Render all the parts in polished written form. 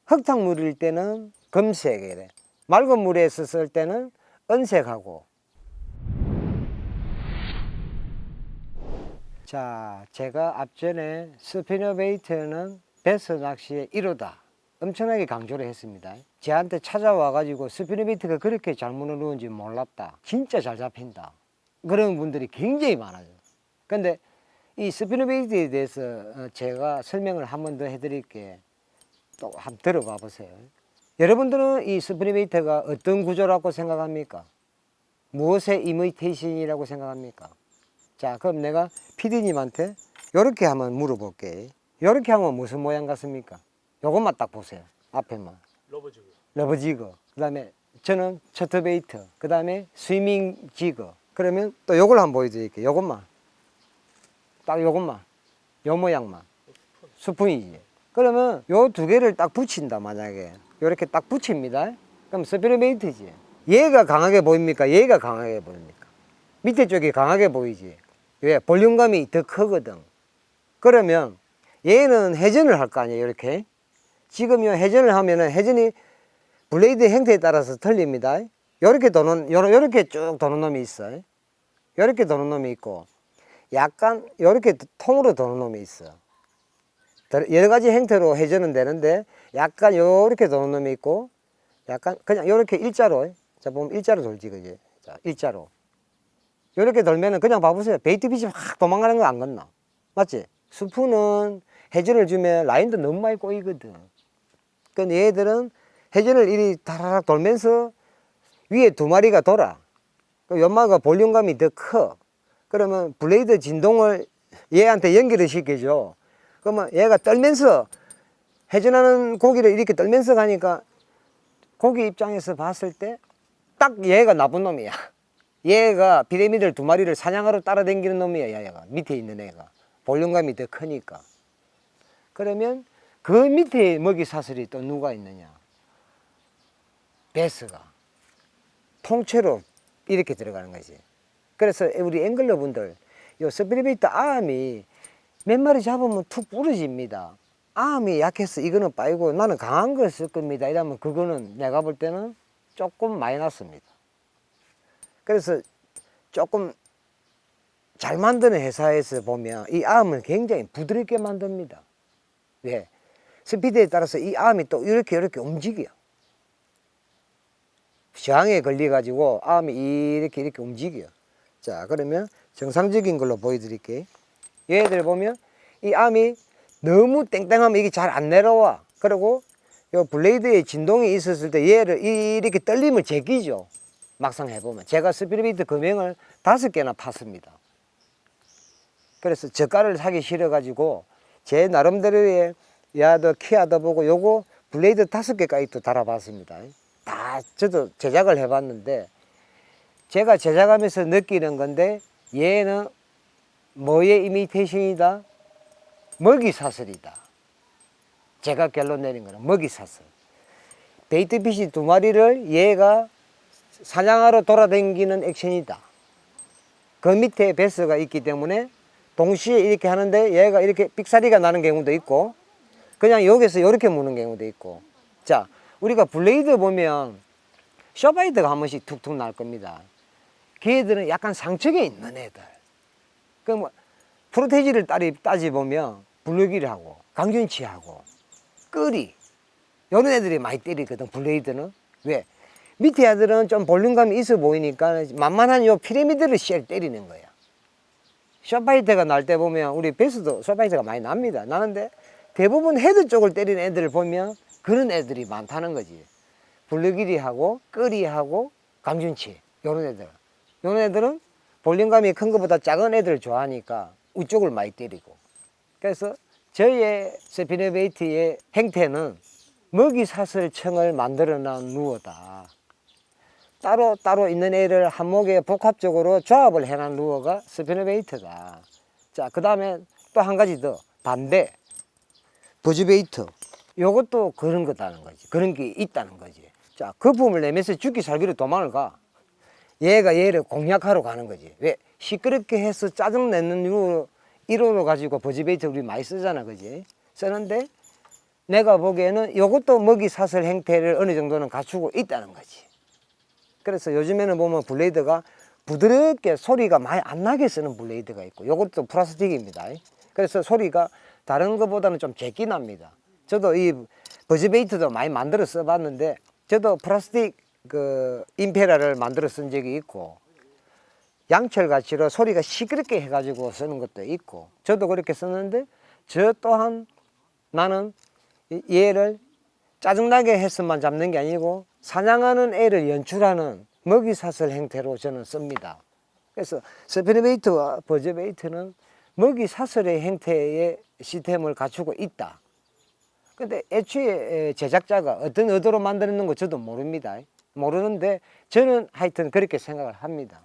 흙탕물일 때는 금색이래. 맑은 물에 썼을 때는 은색하고. 자, 제가 앞전에 스피너베이트는 베스 낚시의 1호다 엄청나게 강조를 했습니다. 저한테 찾아와가지고 스피너베이트가 그렇게 잘못 누는지 몰랐다, 진짜 잘 잡힌다, 그런 분들이 굉장히 많아요. 근데 이 스피너베이트에 대해서 제가 설명을 한 번 더 해드릴게. 또 한번 들어봐 보세요. 여러분들은 이 스피너베이트가 어떤 구조라고 생각합니까? 무엇의 이미테이션이라고 생각합니까? 자, 그럼 내가 PD님한테 이렇게 한번 물어볼게. 이렇게 하면 무슨 모양 같습니까? 요것만 딱 보세요. 앞에만. 러버지그. 러버지그. 그 다음에 저는 처터베이트. 그 다음에 스위밍 지그. 그러면 또 요걸 한번 보여드릴게요. 요것만. 딱 요것만. 요 모양만. 스푼이지. 그러면 요 두 개를 딱 붙인다, 만약에. 요렇게 딱 붙입니다. 그럼 스피너베이트지. 얘가 강하게 보입니까? 얘가 강하게 보입니까? 밑에 쪽이 강하게 보이지. 왜? 볼륨감이 더 크거든. 그러면 얘는 회전을 할 거 아니에요, 이렇게. 지금 요 회전을 하면은 회전이 블레이드 형태에 따라서 틀립니다. 요렇게 도는, 요렇게 쭉 도는 놈이 있어. 요렇게 도는 놈이 있고, 약간 요렇게 통으로 도는 놈이 있어. 여러 가지 형태로 회전은 되는데, 약간 요렇게 도는 놈이 있고, 약간 그냥 요렇게 일자로. 자, 보면 일자로 돌지, 그지? 자, 일자로. 요렇게 돌면은 그냥 봐보세요. 베이트빛이 확 도망가는 거 안 건나. 맞지? 스푼은 회전을 주면 라인도 너무 많이 꼬이거든. 근데 얘들은 회전을 이리 다라락 돌면서 위에 두 마리가 돌아. 연마가 볼륨감이 더 커. 그러면 블레이드 진동을 얘한테 연결을 시켜줘. 그러면 얘가 떨면서, 회전하는 고기를 이렇게 떨면서 가니까 고기 입장에서 봤을 때 딱 얘가 나쁜 놈이야. 얘가 피라미드 두 마리를 사냥하러 따라다니는 놈이야. 얘가 밑에 있는 애가 볼륨감이 더 크니까. 그러면 그 밑에 먹이 사슬이 또 누가 있느냐? 베스가 통째로 이렇게 들어가는 거지. 그래서 우리 앵글러 분들, 요 스피너베이트 암이 몇 마리 잡으면 툭 부러집니다. 암이 약해서 이거는 빠이고 나는 강한 걸 쓸 겁니다, 이러면 그거는 내가 볼 때는 조금 마이너스입니다. 그래서 조금 잘 만드는 회사에서 보면 이 암을 굉장히 부드럽게 만듭니다. 왜? 스피드에 따라서 이 암이 또 이렇게 움직여. 저항에 걸려가지고 암이 이렇게 움직여. 자, 그러면 정상적인 걸로 보여드릴게요. 얘들 보면 이 암이 너무 땡땡하면 이게 잘 안 내려와. 그리고 요 블레이드에 진동이 있었을 때 얘를 이렇게 떨림을 제끼죠. 막상 해보면. 제가 스피너베이트 금형을 5개나 팠습니다. 그래서 저가를 사기 싫어가지고 제 나름대로의 야도 키아도 보고 요거 블레이드 5개까지 또 달아봤습니다. 다 저도 제작을 해봤는데, 제가 제작하면서 느끼는 건데, 얘는 뭐의 이미테이션이다? 먹이 사슬이다. 제가 결론 내린 거는 먹이 사슬. 베이트피시 두 마리를 얘가 사냥하러 돌아다니는 액션이다. 그 밑에 베스가 있기 때문에 동시에 이렇게 하는데 얘가 이렇게 삑사리가 나는 경우도 있고, 그냥 여기서 이렇게 무는 경우도 있고. 자, 우리가 블레이드 보면 쇼바이드가 한 번씩 툭툭 날 겁니다. 걔들은 약간 상층에 있는 애들. 그 뭐 프로테지를 따지 보면 블루길하고 강준치하고 끄리, 이런 애들이 많이 때리거든, 블레이드는. 왜? 밑에 애들은 좀 볼륨감이 있어 보이니까 만만한 요 피라미드를 쉘 때리는 거야. 쇼파이트가 날 때 보면 우리 베스도 쇼파이트가 많이 납니다. 나는데 대부분 헤드 쪽을 때리는 애들을 보면 그런 애들이 많다는 거지. 블루길이하고 끄리하고 강준치, 요런 애들. 요런 애들은 볼륨감이 큰 것보다 작은 애들을 좋아하니까 우쪽을 많이 때리고. 그래서 저의 스피너베이트의 행태는 먹이 사슬청을 만들어 놓은 루어다. 따로 있는 애를 한목에 복합적으로 조합을 해놓은 루어가 스피너베이트다. 자, 그 다음에 또 한 가지 더, 반대 버즈베이트. 요것도 그런 거다는 거지. 그런 게 있다는 거지. 자, 거품을 내면서 죽기 살기로 도망을 가. 얘가 얘를 공략하러 가는 거지. 왜? 시끄럽게 해서 짜증내는 루어 1호로 가지고 버즈베이트 우리 많이 쓰잖아, 그지? 쓰는데 내가 보기에는 이것도 먹이 사슬 형태를 어느 정도는 갖추고 있다는 거지. 그래서 요즘에는 보면 블레이드가 부드럽게 소리가 많이 안 나게 쓰는 블레이드가 있고, 이것도 플라스틱입니다. 그래서 소리가 다른 것보다는 좀 제끼 납니다. 저도 이 버즈베이트도 많이 만들어 써봤는데, 저도 플라스틱 그 임페라를 만들어 쓴 적이 있고, 양철같이로 소리가 시끄럽게 해가지고 쓰는 것도 있고, 저도 그렇게 썼는데, 저 또한 나는 얘를 짜증나게 해서만 잡는 게 아니고 사냥하는 애를 연출하는 먹이사슬 형태로 저는 씁니다. 그래서 스피너베이트와 버즈베이트는 먹이사슬의 형태의 시스템을 갖추고 있다. 근데 애초에 제작자가 어떤 의도로 만드는 거 저도 모릅니다. 모르는데 저는 하여튼 그렇게 생각을 합니다.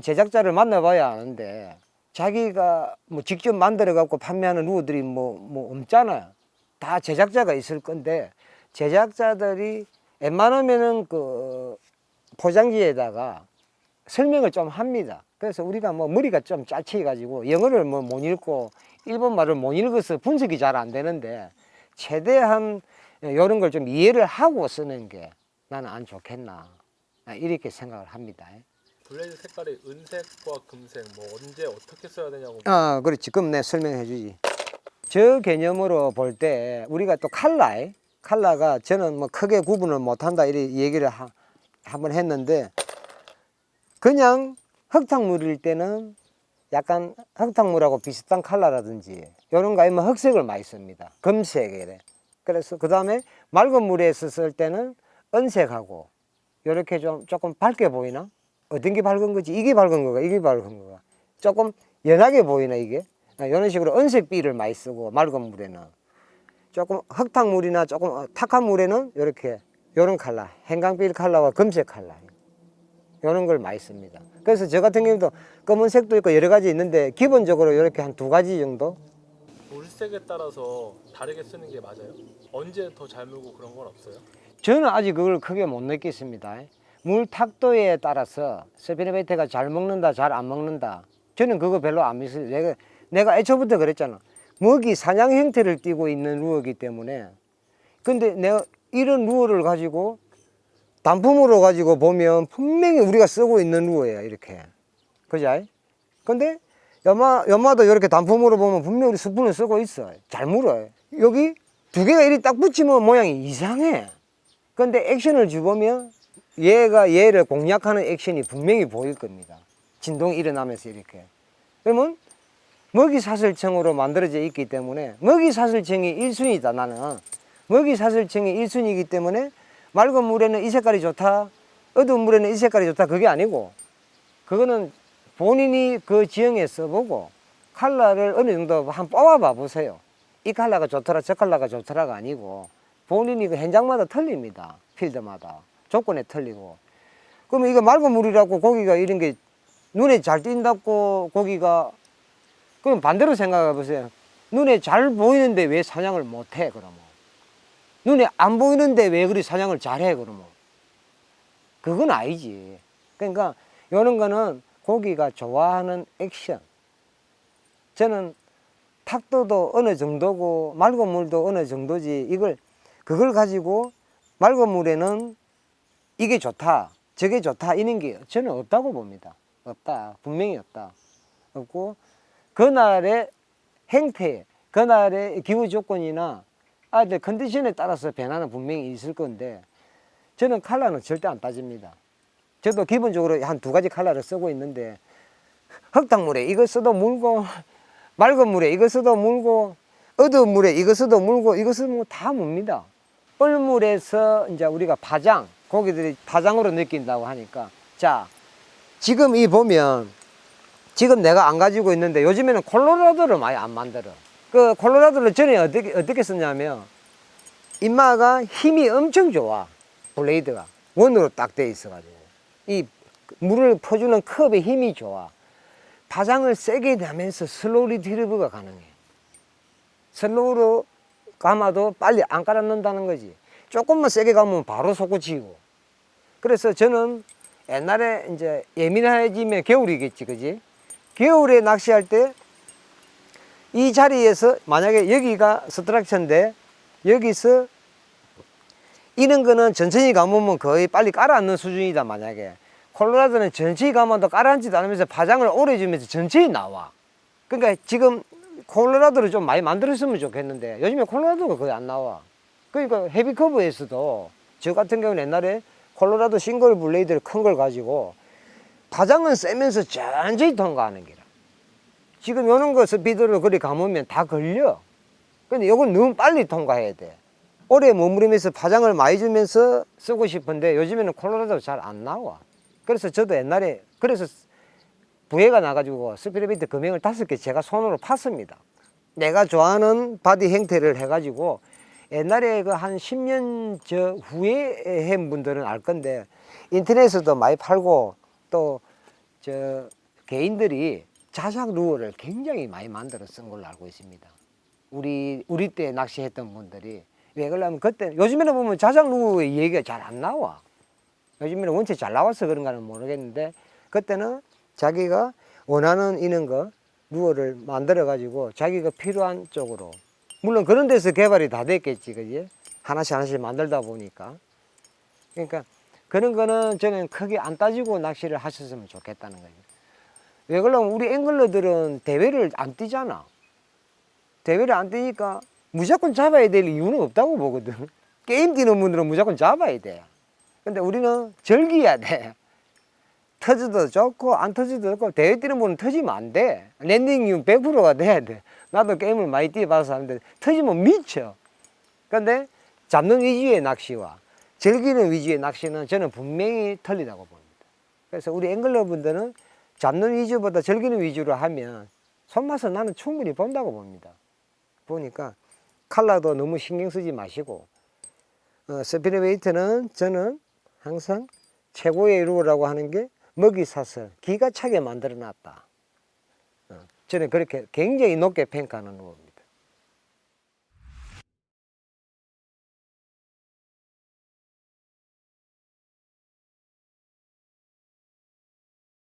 제작자를 만나봐야 아는데, 자기가 뭐 직접 만들어 갖고 판매하는 루어들이 뭐 없잖아요. 다 제작자가 있을 건데, 제작자들이 웬만하면은 그 포장지에다가 설명을 좀 합니다. 그래서 우리가 뭐 머리가 좀 짧치 가지고 영어를 뭐 못 읽고 일본말을 못 읽어서 분석이 잘 안 되는데, 최대한 이런 걸 좀 이해를 하고 쓰는 게 나는 안 좋겠나, 이렇게 생각을 합니다. 블레이드 색깔이 은색과 금색 뭐 언제 어떻게 써야 되냐고. 그렇지. 그럼 내가 설명해 주지. 저 개념으로 볼 때 우리가 또 칼라가 저는 뭐 크게 구분을 못한다 이렇게 얘기를 한번 했는데, 그냥 흙탕물일 때는 약간 흙탕물하고 비슷한 칼라라든지 이런 거 아니면 흑색을 많이 씁니다. 금색이래. 그래서 그 다음에 맑은 물에 썼을 때는 은색하고 이렇게 좀 조금 밝게 보이나? 어떤 게 밝은 거지? 이게 밝은 거가, 이게 밝은 거가. 조금 연하게 보이나, 이게? 이런 식으로 은색비를 많이 쓰고, 맑은 물에는. 조금 흙탕물이나 조금 탁한 물에는 이렇게, 요런 컬러, 행강빛 컬러와 금색 컬러. 요런 걸 많이 씁니다. 그래서 저 같은 경우도 검은색도 있고 여러 가지 있는데, 기본적으로 이렇게 한 2가지 정도? 물색에 따라서 다르게 쓰는 게 맞아요? 언제 더 잘 물고 그런 건 없어요? 저는 아직 그걸 크게 못 느꼈습니다. 물 탁도에 따라서 스피너베이트가 잘 먹는다, 잘 안 먹는다. 저는 그거 별로 안 믿어요. 내가 애초부터 그랬잖아. 먹이 사냥 형태를 띠고 있는 루어이기 때문에. 근데 내가 이런 루어를 가지고 단품으로 가지고 보면 분명히 우리가 쓰고 있는 루어예요, 이렇게. 그죠? 근데 연마도 이렇게 단품으로 보면 분명히 우리 스푼을 쓰고 있어. 잘 물어요. 여기 2개가 이리 딱 붙이면 모양이 이상해. 근데 액션을 주보면 얘가 얘를 공략하는 액션이 분명히 보일 겁니다. 진동이 일어나면서 이렇게. 그러면 먹이사슬청으로 만들어져 있기 때문에, 먹이사슬청이 1순위다, 나는. 먹이사슬청이 1순위이기 때문에 맑은 물에는 이 색깔이 좋다, 어두운 물에는 이 색깔이 좋다, 그게 아니고, 그거는 본인이 그 지형에 써보고 컬러를 어느 정도 한번 뽑아봐 보세요. 이 컬러가 좋더라, 저 컬러가 좋더라가 아니고, 본인이 그 현장마다 틀립니다. 필드마다. 조건에 틀리고. 그러면 이거 맑은 물이라고 고기가 이런 게 눈에 잘 띈다고 고기가, 그럼 반대로 생각해 보세요. 눈에 잘 보이는데 왜 사냥을 못해, 그러면? 눈에 안 보이는데 왜 그리 사냥을 잘해, 그러면? 그건 아니지. 그러니까 이런 거는 고기가 좋아하는 액션. 저는 탁도도 어느 정도고 맑은 물도 어느 정도지, 그걸 가지고 맑은 물에는 이게 좋다, 저게 좋다, 이런 게 저는 없다고 봅니다. 없다. 분명히 없다. 없고, 그날의 행태, 그날의 기후 조건이나 아이들 컨디션에 따라서 변화는 분명히 있을 건데, 저는 컬러는 절대 안 따집니다. 저도 기본적으로 한 2가지 컬러를 쓰고 있는데, 흙탕물에 이거 써도 물고, 맑은 물에 이거 써도 물고, 어두운 물에 이거 써도 물고, 이것은 뭐 다 뭡니다. 얼물에서 이제 우리가 파장, 고기들이 파장으로 느낀다고 하니까, 자, 지금 이 보면, 지금 내가 안 가지고 있는데 요즘에는 콜로라도를 많이 안 만들어. 그 콜로라도를 전에 어떻게 썼냐면, 인마가 힘이 엄청 좋아. 블레이드가 원으로 딱 돼 있어가지고 이 물을 퍼주는 컵의 힘이 좋아. 파장을 세게 내면서 슬로우리 드리브가 가능해. 슬로우로 감아도 빨리 안 깔아놓는다는 거지. 조금만 세게 가면 바로 솟구치고. 그래서 저는 옛날에 이제 예민해지면 겨울이겠지, 그지? 겨울에 낚시할 때 이 자리에서 만약에 여기가 스트럭처인데 여기서 이런 거는 천천히 감으면 거의 빨리 깔아앉는 수준이다. 만약에 콜로라도는 천천히 감아도 깔아앉지도 않으면서 파장을 오래 주면서 천천히 나와. 그러니까 지금 콜로라도를 좀 많이 만들었으면 좋겠는데 요즘에 콜로라도가 거의 안 나와. 그러니까 헤비커브에서도 저 같은 경우는 옛날에 콜로라도 싱글 블레이드를 큰 걸 가지고 파장은 세면서 천천히 통과하는 기라. 지금 요런 거 스피드로 그리 감으면 다 걸려. 근데 요건 너무 빨리 통과해야 돼. 오래 머무르면서 파장을 많이 주면서 쓰고 싶은데 요즘에는 콜로라도가 잘 안 나와. 그래서 저도 옛날에 그래서 부해가 나가지고 스피드베이트 금형을 5개 제가 손으로 팠습니다. 내가 좋아하는 바디 형태를 해가지고 옛날에 그 한 10년 저 후에 한 분들은 알 건데 인터넷에서도 많이 팔고 또 저 개인들이 자작 루어를 굉장히 많이 만들어 쓴 걸로 알고 있습니다. 우리 때 낚시했던 분들이 왜 그러냐면 그때 요즘에는 보면 자작 루어의 얘기가 잘 안 나와. 요즘에는 원체 잘 나와서 그런가는 모르겠는데 그때는 자기가 원하는 이런 거 루어를 만들어 가지고 자기가 필요한 쪽으로 물론 그런 데서 개발이 다 됐겠지 그지 하나씩 만들다 보니까 그러니까 그런 거는 저는 크게 안 따지고 낚시를 하셨으면 좋겠다는 거예요. 왜 그러냐면 우리 앵글러들은 대회를 안 뛰잖아. 대회를 안 뛰니까 무조건 잡아야 될 이유는 없다고 보거든. 게임 뛰는 분들은 무조건 잡아야 돼. 근데 우리는 즐겨야 돼. 터져도 좋고 안 터져도 좋고 대회 뛰는 분은 터지면 안 돼. 랜딩 100%가 돼야 돼. 나도 게임을 많이 뛰어봐서 하는데 터지면 미쳐. 근데 잡는 위주의 낚시와 즐기는 위주의 낚시는 저는 분명히 틀리다고 봅니다. 그래서 우리 앵글러 분들은 잡는 위주보다 즐기는 위주로 하면 손맛은 나는 충분히 본다고 봅니다. 보니까 칼라도 너무 신경 쓰지 마시고 스피드베이트는 저는 항상 최고의 루어라고 하는 게 먹이 사슬 기가 차게 만들어 놨다. 저는 그렇게 굉장히 높게 평가하는 루어입니다.